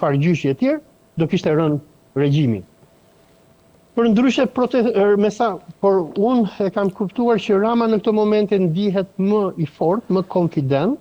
farë gjyshi e tjerë, do kishte rënë regjimin. Për ndryshe por unë e kam kuptuar që Rama në këto momente ndihet më i fort, më konfident,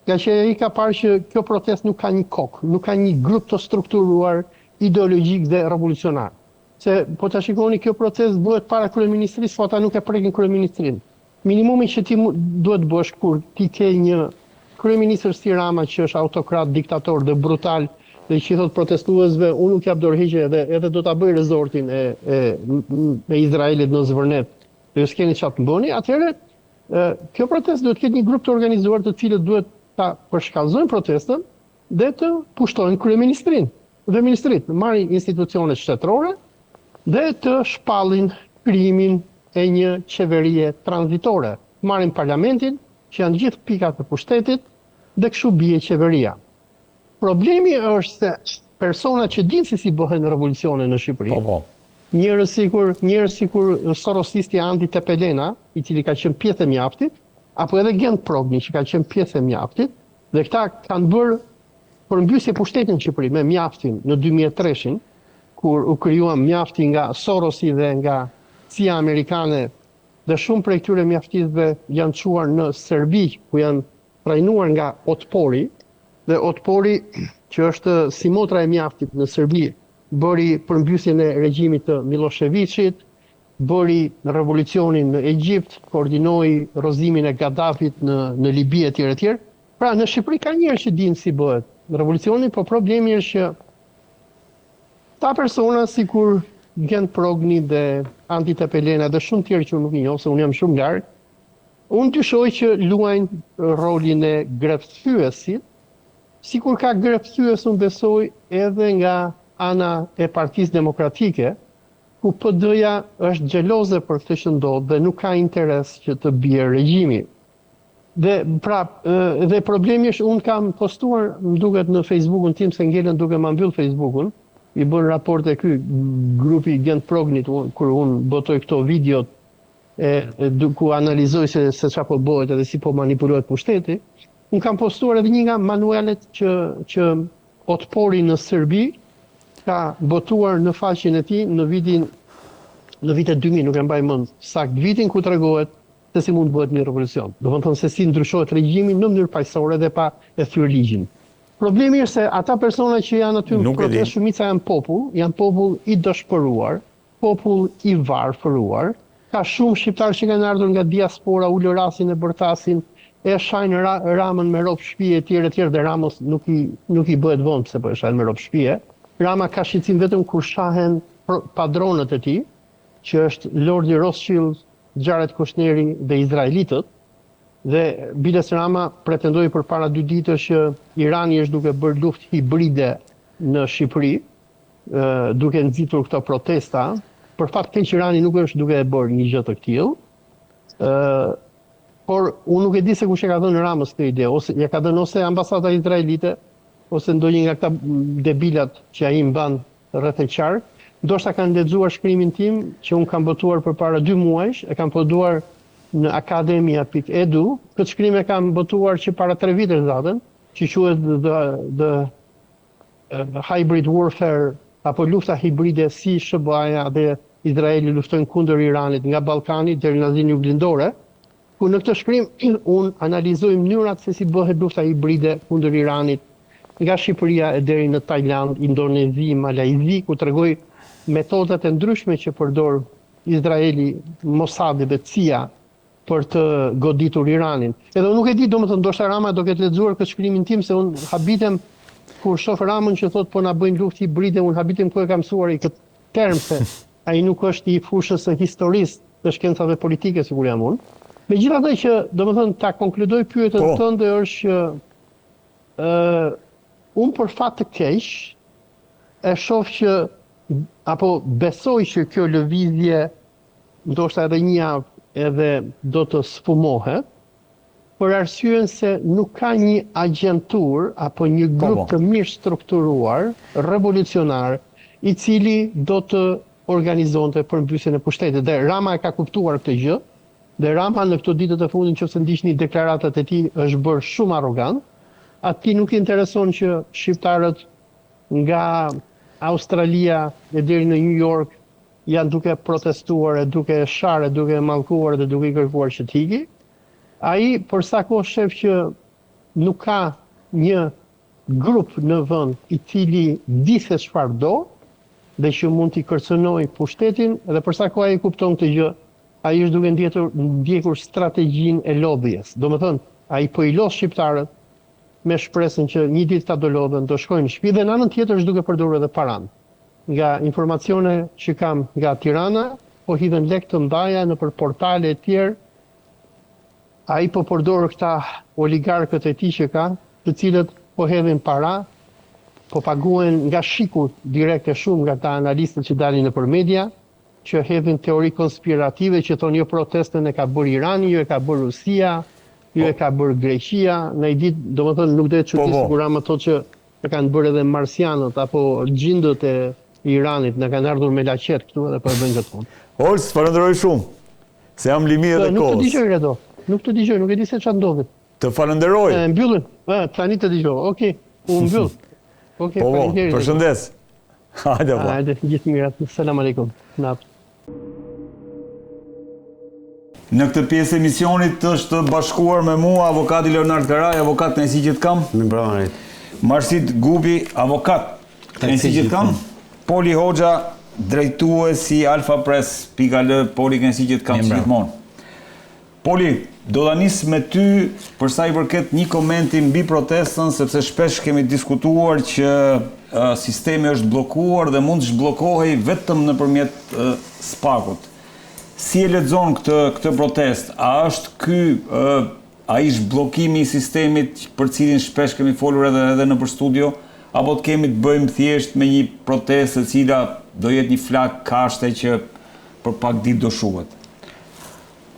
nga që ai ka parë që kjo protestë nuk ka një kokë, nuk ka një grup të strukturuar ideologjik dhe revolucionar. Se po ta shikoni kjo protestë bëhet para kryeministrisë, po ata nuk e prekin kryeministrinë. Minimumi që ti duhet bësh kur ti ke një kryeministër si Rama që është autokrat, diktator dhe brutal, dhe që i thot protestuesve, unë nuk jap dorëheqje edhe do ta bëj rezortin e Izraelit në Zvërnet, dhe s'keni çfarë të bëni, atëherë kjo protestë duhet të ketë një grup të organizuar të cilët duhet ta përshkallëzojnë protestën dhe të pushtojnë kryeministrinë dhe ministrit, marrin institucionet shtetërore dhe të shpallin krijimin e një qeverie tranzitore. Marrin parlamentin, që janë gjithë pikat e pushtetit, dhe kështu bie qeveria. Problemi është se persona që dinë se si bëhen revolucione në Shqipëri, njerëz sikur sorosisti Andi Tepelena, i cili ka qenë pjesë e mjaftit, apo edhe Gent Progni, që ka qenë pjesë e mjaftit, dhe këta kanë bërë përmbysje pushtetin në Shqipëri me mjaftin në 2003-shin, kur u krijuan mjafti nga Sorosi dhe nga CIA amerikane, dhe shumë prej këtyre mjaftisëve janë çuar në Serbi, ku janë trajnuar nga Otpori, dhe Otpori, që është si motra e mjaftit në Serbi, bëri përmbysjen e regjimit të Miloševićit, bëri revolucionin në Egjipt, koordinoi rrozimin e Gaddafit në Libi etj. Etj. Pra në Shqipëri ka njerëz që dinë si bëhet revolucioni, po problemi është që ta persona sikur Gent Progni dhe Andi Tepelena dhe shumë tjerë që nuk i njoh, se unë jam shumë larg, unë dyshoj që luajnë rolin e grefthyesit, sikur ka greftyes unë besoj edhe nga ana e Partisë Demokratike, ku PD-ja është xheloze për këtë që ndodh dhe nuk ka interes që të bie regjimi. Dhe problemi është, unë kam postuar, më duket në Facebookun tim, se ngelen duke ma mbyll Facebookun, i bën raporte ky grupi Gent Prognit, kur unë botoj këto videot ku analizoj se çfarë po bëhet edhe si po manipulohet pushteti. Unë kam postuar edhe një nga manualet që Otpori në Serbi ka botuar në faqen e tij në vitet 2000, nuk e mbaj mend sakt vitin, ku tregohet se si mund bëhet një revolucion. Do të thonë se si ndryshohet regjimi në mënyrë paqësore dhe pa e thyer ligjin. Problemi është se ata persona që janë aty në protestë, shumica janë popull i dëshpëruar, popull i varfëruar. Ka shumë shqiptarë që kanë ardhur nga diaspora, ulërasin e bërtasin, e shajnë Ramën me ropë shtëpie etj. Dhe Ramos nuk i bëhet vonë pse po e shajnë me ropë shtëpie. Rama ka shqetësim vetëm kur shahen padronët e tij, që është Lordi Rothschild, Jared Kushneri dhe izraelitët. Dhe biles Rama pretendoi përpara 2 ditësh që Irani është duke bërë luftë hibride në Shqipëri, duke nxitur këto protesta. Për fat keq Irani nuk është duke e bërë një gjë të tillë. Por unë nuk e di se kush e ka dhënë Ramës këtë ide, ose ja ka dhënë ose ambasada izraelite, ose ndonjë nga këta debilat që ai mban rreth e qark. Ndoshta kanë lexuar shkrimin tim që unë kam botuar përpara 2 muajsh, e kam postuar në akademia.edu, këtë shkrim e kam botuar që para 3 vite zatën, që quhet the hybrid warfare, apo lufta hibride, si SBA-ja dhe Izraeli luftojnë kundër Iranit nga Ballkani deri në Azinë Juglindore, ku në këtë shkrim unë analizoj mënyrat se si bëhet lufta hibride kundër Iranit nga Shqipëria e deri në Tajland, Indonezi, Malajzi, ku tregoj metodat e ndryshme që përdor Izraeli, Mossadi dhe CIA për të goditur Iranin. Edhe unë nuk e di, domethënë ndoshta Rama do ketë lexuar këtë shkrimin tim, se unë habitem kur shoh Ramën që thot po na bëjnë luftë hibride, unë habitem ku e kam mësuar i këtë term, se ai nuk është i fushës së historisë të shkencave politike sikur jam unë. Megjithatë që domethënë ta konkludoj pyetjen tënde është që unë për fat të keq e shoh që apo besoj që kjo lëvizje ndoshta edhe një javë edhe do të sfumohet, për arsyen se nuk ka një agjentur apo një grup të mirë strukturuar, revolucionar, i cili do të organizonte përmbysjen e pushtetit. Dhe Rama e ka kuptuar këtë gjë, dhe Rama në këto ditët e fundit, nëse ndiqni deklaratat e tij, është bërë shumë arrogant. Atij nuk i intereson që shqiptarët nga Australia e deri në New York janë duke protestuar, e duke sharë, duke mallkuar dhe duke kërkuar që t'iki. Ai për sa kohë shef që nuk ka një grup në vend i cili di se çfarë do dhe që mund t'i kërcënojë pushtetin, dhe për sa kohë ai kupton këtë gjë, ai është duke ndjekur strategjinë e lobbyes. Domethënë, ai po i los shqiptarët me shpresën që një ditë ta do lodhen, do shkojnë në shtëpi dhe në anën tjetër është duke përdorur edhe paran. Nga informacione që kam nga Tirana, po hidhen lekë të ndaja nëpër portale e tjerë. Ai po përdor këta oligarkët e tij që ka, të cilët po hedhin para, po paguhen nga shiku direkte shumë nga ta analistët që dalin nëpër media, që hedhin teori konspirative që thonë jo protestën e ka bërë Irani, jo e ka bërë Rusia, jo e ka bërë Greqia, në i ditë, domethënë nuk do të çuditësh sigurisht ato që e kanë bërë edhe marsianët apo gjindët e Iranit, në kanë ardhur me laqet këtu edhe po e bëjnë këtë punë. Ols, falenderoj shumë. Se jam limit edhe kohës. Nuk të dëgjoj Redo. Nuk të dëgjoj, nuk e di se çfarë ndodhi. Të falenderoj. Mbyllën. Tani të dëgjoj. Okej, u mbyll. Okej, faleminderit. Përshëndes. Hajde po. Hajde, gjithë mirat. Selam aleikum. Natë. Në këtë pjesë e emisionit është bashkuar me mua avokati Leonard Karaj, avokat në Ensiqet Kam. Marsit Gubi, avokat në Ensiqet Kam. Poli Hoxha, drejtuesi Alfa Press, Poli në Ensiqet Kam si gjithmonë. Poli, do ta nis me ty për sa i përket një komenti mbi protestën, sepse shpesh kemi diskutuar që sistemi është bllokuar dhe mund të zhbllokohej vetëm nëpërmjet SPAK-ut. Si e lexon këtë protest? A është ky ai zhbllokimi i sistemit për cilin shpesh kemi folur edhe nëpër studio, apo të kemi të bëjmë thjesht me një protestë e cila do jetë një flak kashte që për pak ditë do shuhet?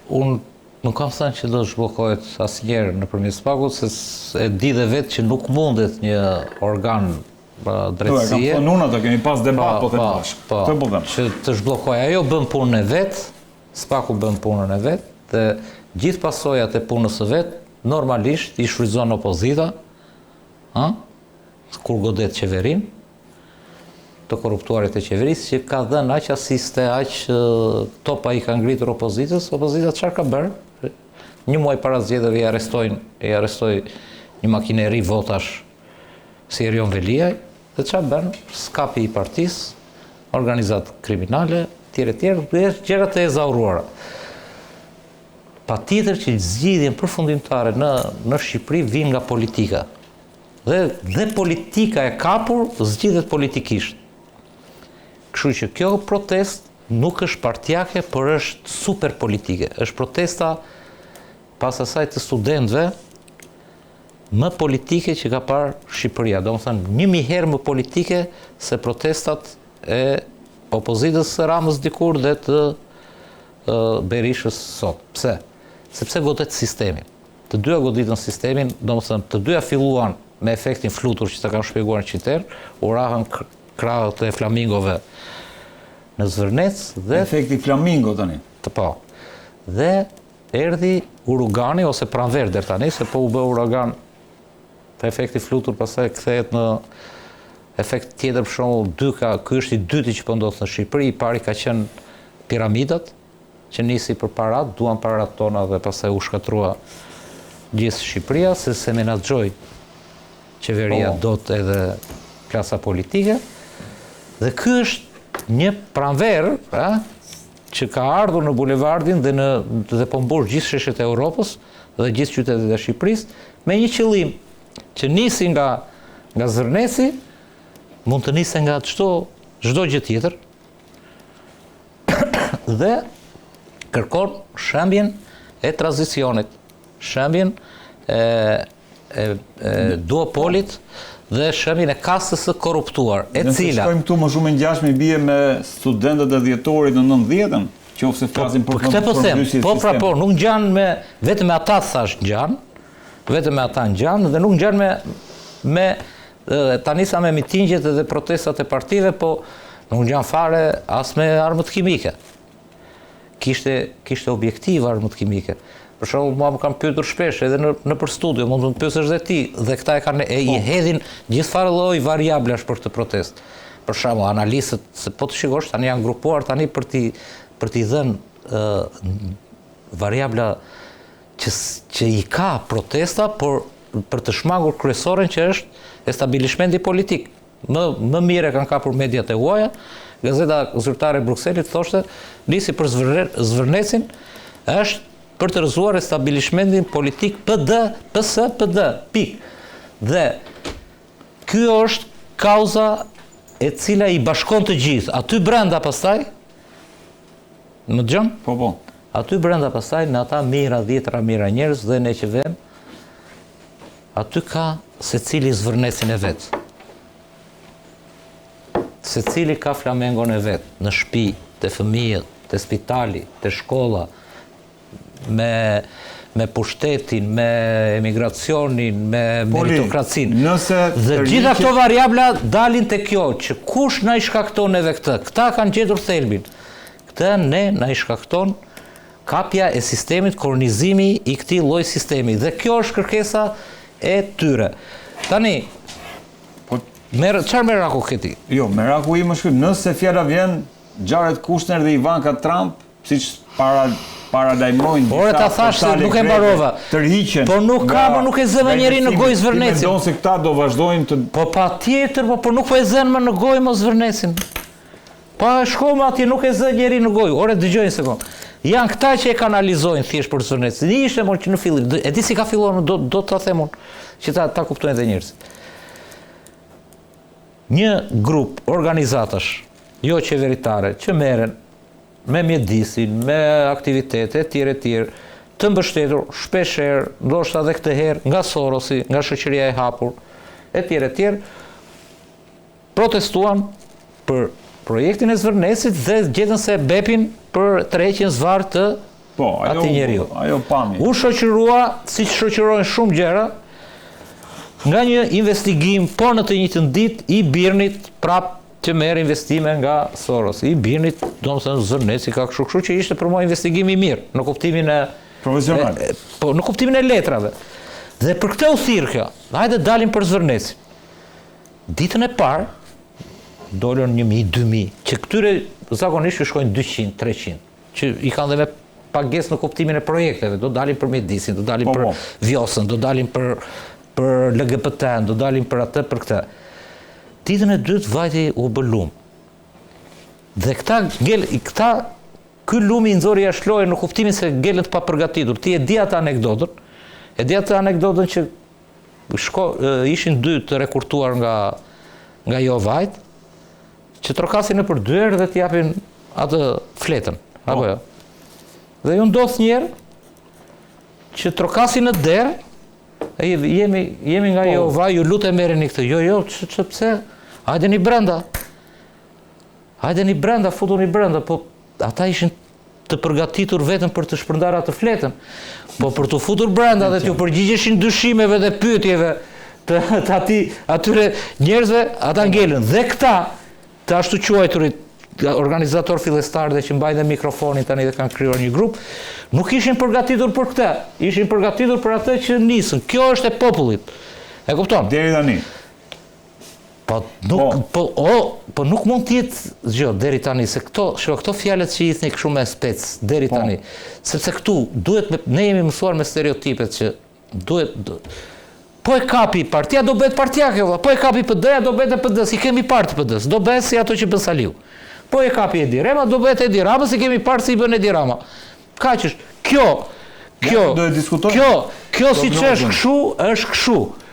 Unë nuk kam thënë që do zhbllokohet asnjëherë nëpërmjet SPAK-ut, se e di dhe vetë që nuk mundet një organ drejtësie. Kam thënë unë ato, kemi pas debat po them bashkë. Që të zhbllokojë. Ajo bën punën e vet, SPAK-u bën punën e vet, dhe gjithë pasojat e punës së vet normalisht i shfrytëzon opozita, kur godet qeverin, të korruptuarit e qeverisë, që ka dhënë aq asiste, aq topa i ka ngritur opozitës. Opozita çfarë ka bërë? Një muaj para zgjedhjeve i arrestoi një makineri votash si Erion Veliaj, dhe çfarë bën? Skapi i partisë, organizat kriminale, tjerë, gjërat e ezauruara. Patjetër që zgjidhjen përfundimtare në Shqipëri vjen nga politika. Dhe politika e kapur zgjidhet politikisht. Kështu që kjo protest nuk është partijake, por është super politike. Është protesta pas asaj të studentëve më politike që ka parë Shqipëria. Domethënë 1000 herë më politike se protestat e opozitës së Ramës dikur dhe të Berishës sot. Pse? Sepse godet sistemin. Të dyja goditën sistemin, domethënë të dyja filluan me efektin flutur që të kanë shpjeguar në qytet, u rahën krahët e flamingove në Zvërnec dhe efekti flamingo tani. Po. Dhe erdhi uragani ose pranver deri tani, se po u bë uragan të efekti flutur, pastaj kthehet në efekt tjetër, për shembull ky është i dyti që po ndodh në Shqipëri. I pari ka qenë piramidat, që nisi për parat, duan parat tona dhe pastaj u shkatrua gjithë Shqipëria, se menaxhoi qeveria dot edhe klasa politike. Dhe ky është një pranver, që ka ardhur në bulevardin dhe po mbush gjithë sheshet e Europës dhe gjithë qytetet e Shqipërisë, me një qëllim që nisi nga Zvërneci, mund të nisi nga çdo gjë tjetër, dhe kërkon shembjen e tranzicionit, shembjen e duopolit dhe shembjen e kastës së korruptuar, e cila... Nëse shkojmë këtu më shumë ngjashme bie me studentët e dhjetorit në 90-ën, qofse flasim për këtë po them, po, nuk ngjan me vetëm ata thash ngjan, vetëm ata ngjan dhe nuk ngjan me tani sa me mitingjet dhe protestat e partive, po nuk ngjan fare as me armët kimike. Kishte objektiv armët kimike. Për shembull, mua më kanë pyetur shpesh edhe në për studio, mund të më pyesësh edhe ti, dhe këta i hedhin gjithfarë lloj variablash për këtë protestë. Për shembull, analistët, se po të shikosh tani janë grupuar tani për t'i dhënë variabla që i ka protesta, por për të shmangur kryesoren që është establishmenti politik. Më mire kanë kapur mediat e huaja, Gazeta Zyrtare e Brukselit thoshte, nisi për Zvërnecin, është për të rëzuar establishmentin politik PD, pik. Dhe kjo është kauza e cila i bashkon të gjithë. Aty brenda pastaj, më dëgjon? Po. Aty brenda pastaj në ata mira, dhjetra mira njerëz dhe ne që vëm, aty ka secili Zvërnecin e vet. Secili ka flamengon e vet, në shtëpi, te fëmijët, te spitali, te shkolla, me pushtetin, me emigracionin, me meritokracin. Dhe gjitha këto variabla dalin te kjo, që kush na i shkakton edhe këtë. Këta kanë gjetur thelbin. Këtë ne na i shkakton kapja e sistemit, kornizimi i këtij lloj sistemi. Dhe kjo është kërkesa e tyre. Tani, çfarë meraku ke ti? Jo, meraku im është ky, nëse fjala vjen Jared Kushner dhe Ivanka Trump, siç paradajmojnë. Ore ta thash se nuk e mbarova. Tërhiqen. Po nuk ka, po nuk e zë me njeri në gojë Zvërnecin. Mendon se këta do vazhdojnë të. Po patjetër, po nuk po e zën më në gojë më Zvërnecin. Pa shkojmë atje, nuk e zë njeri në gojë. Ore dëgjoj një sekond. Janë këta që e kanalizojnë thjesht për Zvërnecin. Ishte më që në fillim, e di si ka filluar, do ta them unë, që ta kuptojnë edhe njerëzit. Një grup organizatash jo qeveritare që merren me mjedisin, me aktivitete etj, të mbështetur shpeshherë, ndoshta edhe këtë herë nga Sorosi, nga shoqëria e hapur, etj, protestuan për projektin e Zvërnecit dhe gjetën se bepin për tërheqjen zvarr të atij njeriu. Ajo pami. U shoqërua, siç shoqërohen shumë gjëra, nga një investigim, po në të njëjtën ditë i Birnit prap që merr investime nga Soros. I Birnit, domethënë Zvërneci ka kështu që ishte për mua investigim i mirë, në kuptimin e profesional. Po, në kuptimin e letrave. Dhe për këtë u thirr kjo. Hajde dalim për Zvërnecin. Ditën e parë dolën 1000, 2000, që këtyre zakonisht shkojnë 200, 300, që i kanë dhe me pagesë në kuptimin e projekteve, do dalin për mjedisin, do dalin për Vjosën, do dalin për LGBT-n, do dalin për atë, për këtë. Ditën e dytë vajti u bë lum. Dhe ky lumi i nxori jashtë lojë në kuptimin se ngelën të papërgatitur. Ti e di atë anekdotën që ishin dy të rekurtuar nga Jo Vajt, që trokasin nëpër dyer dhe t'japin atë fletën, apo jo. Dhe ju ndodh një herë që trokasin në derë, jemi nga Jo Vaj, ju lutem merreni këtë. Jo, pse? Hajdeni brenda. Futuni brenda, po ata ishin të përgatitur vetëm për të shpërndarë atë fletën. Po për të futur brenda dhe t'ju përgjigjeshin dyshimeve dhe pyetjeve të atyre njerëzve, ata ngelën. Dhe këta, të ashtu quajturit organizator fillestar dhe që mbajnë mikrofonin tani dhe kanë krijuar një grup, nuk ishin përgatitur për këtë. Ishin përgatitur për atë që nisën. Kjo është e popullit. E kupton? Deri tani. Po nuk mund të jetë gjë deri tani, se këto fjalët që i thënë kështu me spec deri tani, sepse këtu ne jemi mësuar me stereotipet që po e kapi partia do bëhet partia kjo, po e kapi PD-ja do bëhet PD, si kemi parti PD-s, do bëhet si ato që bën Saliu. Po e kapi Edi Rama do bëhet Edi Rama, si kemi parti si bën Edi Rama. Kaq është. Kjo siç është kështu.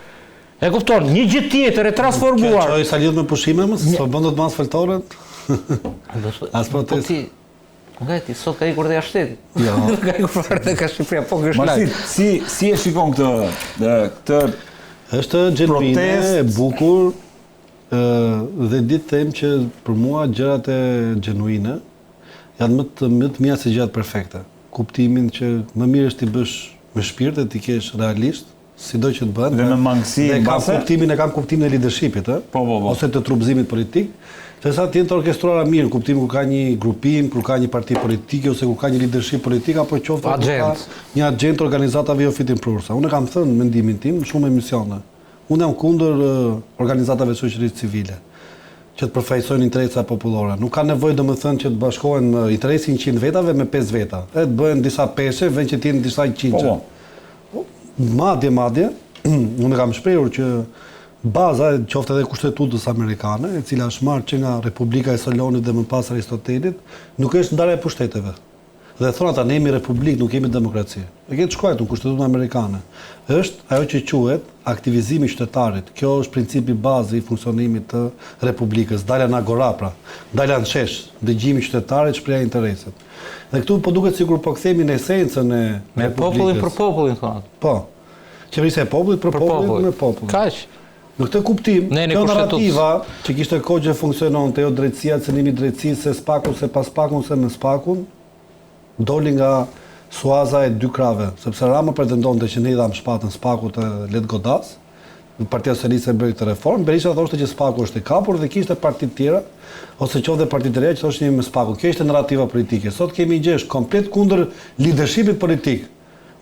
E kupton, një gjë tjetër e transformuar. Çoj Saliu me pushime më, s'po bën dot më asfaltore. As protest. Nga ti sot ka ikur dhe jashteti. Jo. Ka ikur fare dhe ka Shqipëria, po kështë lajë. Si e shikon këtë është gjenuine, e bukur, dhe ditë them që për mua gjërat e gjenuine janë më të mira se gjërat perfekte. Kuptimin që më mirë është t'i bësh me shpirt dhe t'i kesh realisht, sido që të bëhen. Dhe me mangësi mbase. Kam kuptimin e leadershipit, Po. ose të trupëzimit politik. Se sa të jenë të orkestruara mirë, kuptimi kur ka një grupim, kur ka një parti politike ose kur ka një leadership politik apo qoftë një agent organizatave jo fitimprursa. Unë kam thënë mendimin tim shumë emisione. Unë jam kundër organizatave shoqërisë civile që të përfaqësojnë interesa popullore. Nuk ka nevojë domethënë që të bashkohen interesi 100 vetave me 5 veta. Të bëhen disa peshe, vend që të jenë disa 100. Madje, unë kam shprehur që baza qoftë edhe kushtetutës amerikane, e cila është marrë që nga Republika e Solonit dhe më pas Aristotelit, nuk është ndarja e pushteteve. Dhe thonë ata, ne jemi republikë, nuk jemi demokraci. E këtë shkruajtur në kushtetutën amerikane. Është ajo që quhet aktivizimi i qytetarit. Kjo është principi bazë i funksionimit të republikës. Dalja në agora, pra. Dalja në shesh, dëgjimi i qytetarit, shpreha interesit. Dhe këtu po duket sikur po kthehemi në esencën e me popullin për popullin thonë. Po. Qeverisja e popullit për popullin me popullin. Kaq. Në këtë kuptim, kjo narrativa që kishte kohë që funksiononte, jo drejtësia, cënimi i drejtësisë, se spakun, se pas spakun, se me spakun, doli nga suaza e dy krave, sepse Rama pretendonte që ne i dham shpatën spakut të Let Godas, Partia Socialiste bëri këtë reformë, Berisha thoshte që spaku është i kapur dhe kishte parti të tjera, ose qoftë parti të reja që thoshin me spakun. Kjo ishte narrativa politike. Sot kemi gjesh komplet kundër leadershipit politik.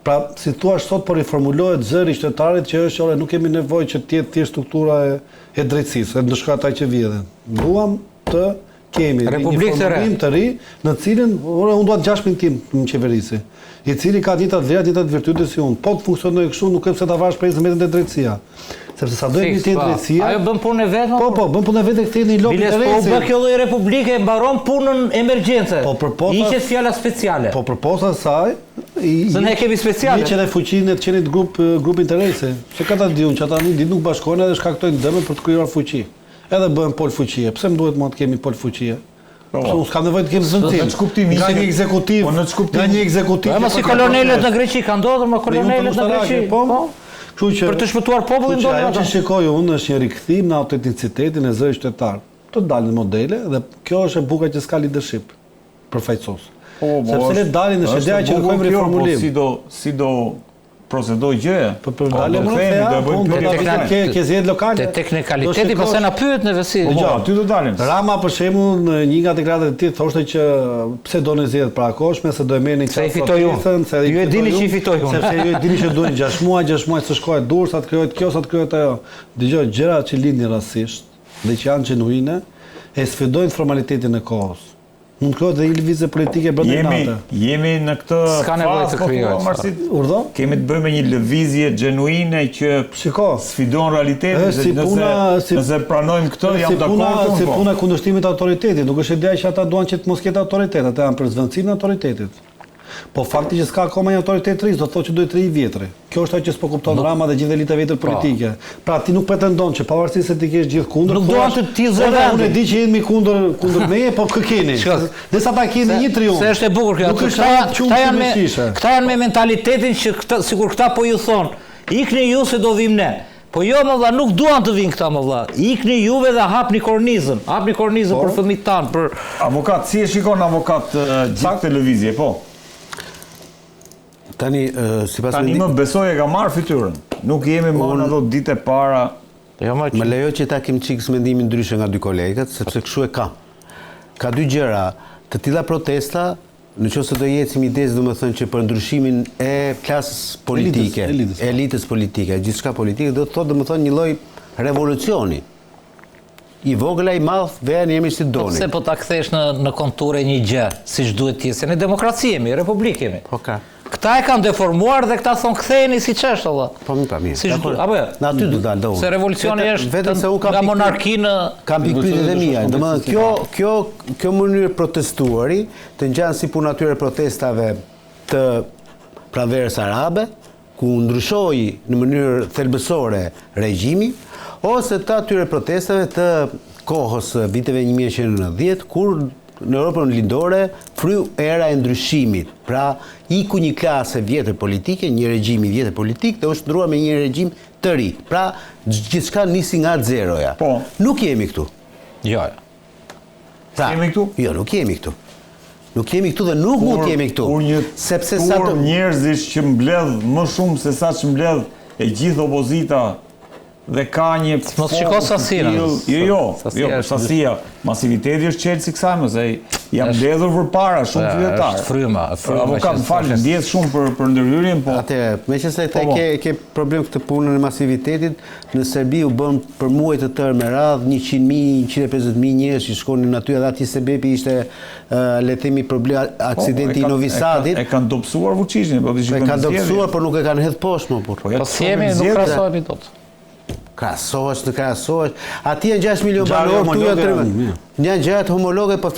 Pra, si thua sot po riformulohet zëri i qytetarit që është ore nuk kemi nevojë që të jetë thjesht struktura e drejtësisë, e ndëshka ata që vjedhen. Duam të kemi një formulim të ri në cilin unë dua 6 tim në qeverisi, i cili ka të njëjtat vlerat, të njëjtat virtyte si unë. Po të funksionojë kështu nuk e pse ta vash prezën vetëm te drejtësia. Sepse sa do të jetë drejtësia. Ajo bën punën e vet. Po, bën punën e vet e kthehen në lop interesi. Po kjo lloj republike mbaron punën emergjence. Hiqet fjala speciale. Po përposa saj se ne kemi speciale. Hiqet e fuqinë të qenit grup interesi. Se ka ta diun që ata nuk nuk bashkohen edhe shkaktojnë dëme për të krijuar fuqi. Edhe bëhen pol fuqie. Pse më duhet më të kemi pol fuqie? Unë s'kam nevojë të kem zëndësim. Nga një ekzekutiv. Nga një ekzekutiv. Ma si kolonelët në Greqi kanë ndodhur, më kolonelët në Greqi. Po. Për të shpëtuar popullin do. Ajo që shikoj unë është një rikthim në autenticitetin e zërit qytetar. Të dalin modele dhe kjo është e bukur që s'ka leadership përfaqësues. Sepse le dalin në ideja që kërkojmë riformulim. Si do procedoj gjëja. Po dalë më thea, ke zgjedhje lokale. Te teknikaliteti pastaj na pyet në vesi. Po, ty do dalim. Rama për shembull në një nga deklaratat e tij thoshte që pse do në zgjedh para kohshme se do e merrnin se i fitoi unë. Ju e dini që i fitoi unë. Sepse ju e dini që duhen 6 muaj të shkohet durr, sa të krijohet kjo, sa të krijohet ajo. Dëgjoj, gjërat që lindin rastësisht dhe që janë genuine e sfidojnë formalitetin e kohës. Mund të dhe një lëvizje politike brenda natë. Jemi në këtë fazë, Urdhë? Kemi të bëjmë një lëvizje genuine që sfidon realitetin dhe nëse pranojmë këtë, jam dakord. Si puna kundërshtimit të autoritetit, nuk është ideja që ata duan që të mos ketë autoritet, ata janë për zvendësimin e autoritetit. Po fakti që s'ka akoma një autoritet të ri, do të thotë që duhet 3 vjetre. Kjo është ajo që s'po kupton Rama dhe gjithë elita vjetër politike. Pra ti nuk pretendon që pavarësisht se ti ke gjithë kundër, nuk duan të ti zëvendin. Unë e di që jemi kundër meje, po kë keni? Desa ta keni një triumf. Se është e bukur kjo. Këta janë me mentalitetin që sikur këta po ju thonë, ikni ju se do vim ne. Po jo më vlla, nuk duan të vinë këta më vlla. Ikni juve dhe hapni kornizën. Hapni kornizën për fëmijët tanë, për avokat, si e shikon avokat gjithë televizje, po? Tani më besoj e ka marrë fytyrën. Nuk jemi më në ato ditë para. Më lejo që ta kem çik mendimin ndryshe nga dy kolegët, sepse kështu e kam. Ka dy gjëra, të tilla protesta, nëse do ecim idesë domethënë që për ndryshimin e klasës politike, elitës politike, gjithçka politike, do të thotë domethënë një lloj revolucioni. I vogël ai madh, vjen jemi si doni. Pse po ta kthesh në konture një gjë, siç duhet të jetë, ne demokraci jemi, republikë jemi. Po ka. Këta e kanë deformuar dhe këta thonë ktheheni siç është valla. Po më mirë. Apo jo? Na aty do dalë unë. Se revolucioni është vetëm se unë kam nga monarkinë, kam pikpyetjet e mia. Domethënë kjo mënyrë protestuari të ngjan si punë atyre protestave të pranverës arabe, ku ndryshoi në mënyrë thelbësore regjimi, ose të atyre protestave të kohës viteve 1990, kur në Europën lindore fryu era e ndryshimit. Pra, iku një klasë vjetër politike, një regjim i vjetër politik dhe është ndruar me një regjim të ri. Pra, gjithçka nisi nga zeroja. Po. Nuk jemi këtu. Jo. Jemi këtu? Jo, nuk jemi këtu. Nuk jemi këtu dhe nuk mund të jemi këtu. Sepse sa të njerëzish që mbledh më shumë se sa që mbledh e gjithë opozita dhe ka një mos shiko sasinë. Jo, sasia. Masiviteti është çelësi kësaj, mëse jam mbledhur përpara shumë qytetarë. Është fryma. Avokat, më falë, ndjes shumë për ndërhyrjen, po. Atëherë, meqense ke problem këtë punën e masivitetit, në Serbi u bën për muaj të tërë me radhë 100.000, 150.000 njerëz që shkonin aty, dhe aty sebebi ishte le të themi problem aksidenti i Novi Sadit. E kanë dobësuar Vučićin, po ti shikon. E kanë dobësuar, por nuk e kanë hedh poshtë më burr. Po si jemi nuk krahasohemi dot. Krahasohesh, të krahasohesh. Atje 6 milion banorë, këtu janë 13. Janë gjërat homologe, po